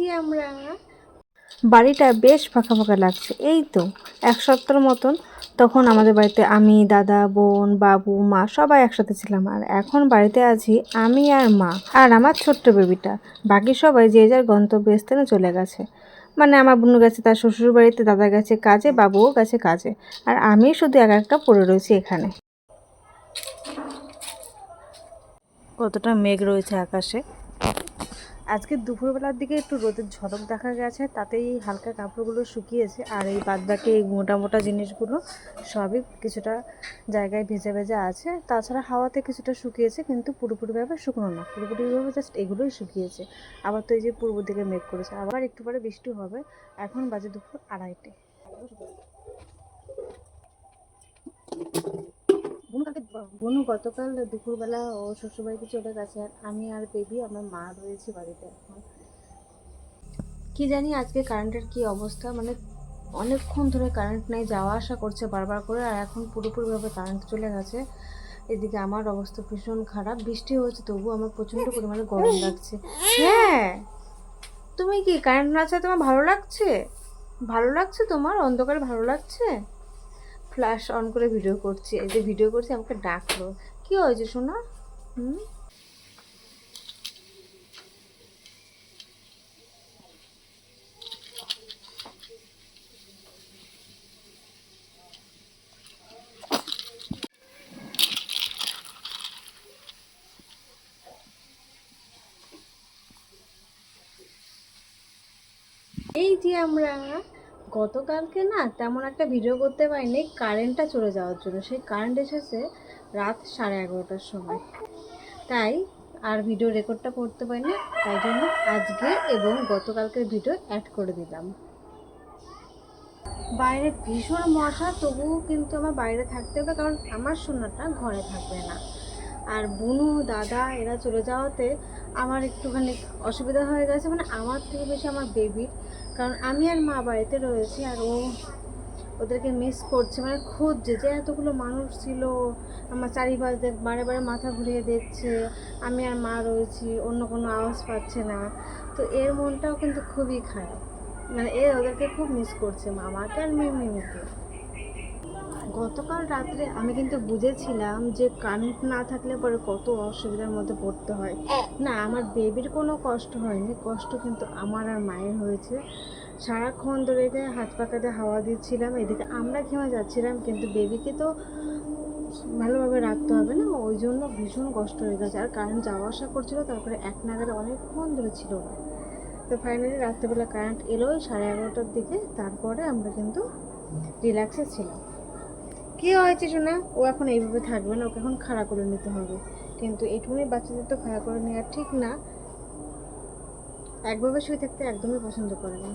যে আমরা বাড়িটা বেশ ফাঁকা ফাঁকা লাগছে। এই তো 1 সপ্তাহের মতন তখন আমাদের বাড়িতে আমি, দাদা, বোন, বাবু, মা সবাই একসাথে ছিলাম। আর এখন বাড়িতে আছি আমি আর মা আর আমার ছোট্ট বেবিটা। বাকি সবাই যে যার গন্তব্যস্থানে চলে গেছে। মানে আমার বোন গেছে তার শ্বশুর বাড়িতে, দাদা গেছে কাজে, বাবুও গেছে কাজে, আর আমি শুধু একা একা পড়ে রয়েছি এখানে। কতটা মেঘ রয়েছে আকাশে। আজকে দুপুরবেলার দিকে একটু রোদের ঝলক দেখা গেছে, তাতেই হালকা কাপড়গুলো শুকিয়েছে। আর এই বাদবাকি এই মোটা মোটা জিনিসগুলো সবই কিছুটা জায়গায় ভেজা ভেজা আছে। তাছাড়া হাওয়াতে কিছুটা শুকিয়েছে, কিন্তু পুরোপুরিভাবে শুকনো না, পুরোপুরিভাবে জাস্ট এগুলোই শুকিয়েছে। আবার তো এই যে পূর্ব দিকে মেঘ করেছে, আবার একটু পরে বৃষ্টি হবে। এখন বাজে দুপুর 2:30। বোনু গতকাল দুপুরবেলা ও শ্বশুরবাড়িতে চলে গেছে, আর আমি আর বেবি আমার মা রয়েছি বাড়িতে এখন। কি জানি আজকে কারেন্টের কি অবস্থা, মানে অনেকক্ষণ ধরে কারেন্ট নেই, যাওয়া আসা করছে বারবার করে, আর এখন পুরোপুরিভাবে কারেন্ট চলে গেছে। এদিকে আমার অবস্থা ভীষণ খারাপ, বৃষ্টি হয়েছে তবু আমার প্রচণ্ড পরিমাণে গরম লাগছে। হ্যাঁ, তুমি কি কারেন্ট না আছে তোমার ভালো লাগছে? ভালো লাগছে তোমার? অন্ধকারে ভালো লাগছে? ফ্ল্যাশ অন করে ভিডিও করছি, এই যে ভিডিও করছি, আমাকে ডাকলো। কি হয়েছে শোনা? হুম, এই যে আমরা গতকালকে না তেমন একটা ভিডিও করতে পারিনি, কারেন্টটা চলে যাওয়ার জন্য। সেই কারেন্ট এসেছে রাত 11:30টার সময়, তাই আর ভিডিও রেকর্ডটা করতে পারিনি। তাই জন্য আজকে এবং গতকালকের ভিডিও অ্যাড করে দিলাম। বাইরে ভীষণ মশা, তবুও কিন্তু আমার বাইরে থাকতে হবে, কারণ আমার সোনাটা ঘরে থাকবে না। আর বুনু, দাদা এরা চলে যাওয়াতে আমার একটুখানি অসুবিধা হয়ে গেছে, মানে আমার থেকে বেশি আমার বেবির। কারণ আমি আর মা বাড়িতে রয়েছি, আর ও ওদেরকে মিস করছে, মানে খুঁজছে যে এতগুলো মানুষ ছিল আমার চারিপাশে, বারে বারে মাথা ঘুরিয়ে দেখছে আমি আর মা রয়েছি, অন্য কোনো আওয়াজ পাচ্ছে না। তো এর মনটাও কিন্তু খুবই খারাপ, মানে এ ওদেরকে খুব মিস করছে, মামাকে আর মিমিকে। গতকাল রাত্রে আমি কিন্তু বুঝেছিলাম যে কারেন্ট না থাকলে পরে কত অসুবিধার মধ্যে পড়তে হয়। না, আমার বেবির কোনো কষ্ট হয়নি, কষ্ট কিন্তু আমার আর মায়ের হয়েছে। সারাক্ষণ ধরে হাত পাকাতে হাওয়া দিচ্ছিলাম, এদিকে আমরা ঘেমে যাচ্ছিলাম, কিন্তু বেবিকে তো ভালোভাবে রাখতে হবে না, ওই জন্য ভীষণ কষ্ট হয়ে গেছে। আর কারেন্ট যাওয়া আসা করছিলো, তারপরে এক নাগারে অনেকক্ষণ ধরে ছিল না। তো ফাইনালি রাত্রেবেলা কারেন্ট এলো 11:30টার দিকে, তারপরে আমরা কিন্তু রিল্যাক্সে ছিলাম। কী হয়েছে শোনা? ও এখন এইভাবে থাকবে না, ওকে এখন খাড়া করে নিতে হবে। কিন্তু এটুকুনি বাচ্চাদের তো খাড়া করে নেওয়া ঠিক না, একভাবে শুয়ে থাকতে একদমই পছন্দ করে না।